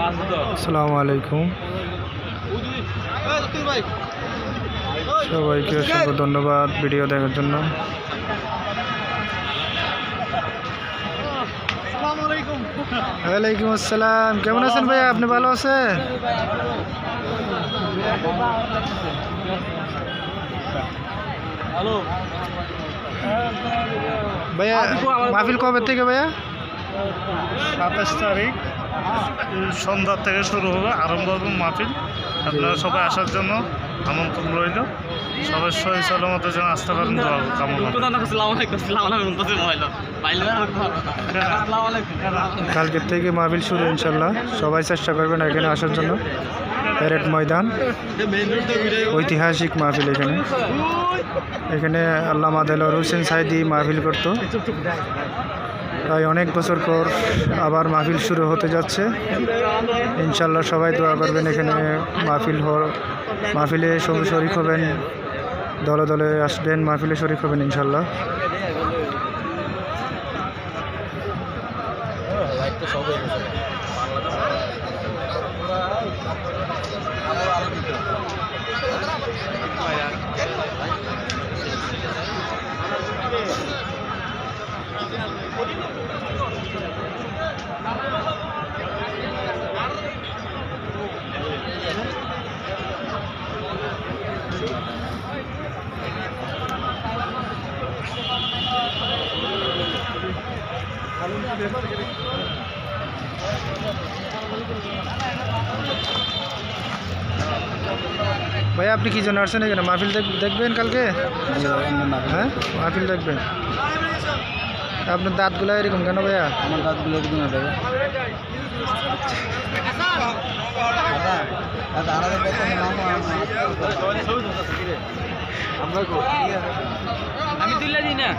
আসসালামু আলাইকুম, সবাইকে অসংখ্য ধন্যবাদ ভিডিও দেখার জন্য। ওয়ালাইকুম আসসালাম, কেমন আছেন ভাইয়া? আপনি ভালো আছেন? ভাইয়া মাহফিল কবে থেকে ভাইয়া? 27 তারিখ সন্ধ্যা থেকে শুরু হবে, আরম্ভ হবে মাহফিল। আপনারা সবাই আসার জন্য আমন্ত্রণ রইল। সবাই সহি সালামতে যেন আসতে পারেন দোয়া কামনা। কালকের থেকে মাহফিল শুরু ইনশাল্লাহ, সবাই চেষ্টা করবেন এখানে আসার জন্য। প্যারেড ময়দান, ঐতিহাসিক মাহফিল। এখানে আল্লামা দেলোয়ার হোসেন সাইদি মাহফিল করতো। প্রায় অনেক বছর পর আবার মাহফিল শুরু হতে যাচ্ছে ইনশাল্লাহ। সবাই দোয়া করবেন এখানে মাহফিলে শরিক হবেন, দলে দলে আসবেন, মাহফিলে শরিক হবেন ইনশাল্লাহ। ভাইয়া আপনি কি জন্য আসছেন এখানে? মাহফিল দেখবেন কালকে? হ্যাঁ, মাহফিল দেখবেন। আপনার দাঁতগুলো এরকম কেন ভাইয়া? আমার দাঁতগুলো এরকম আমি তুলে দিই না।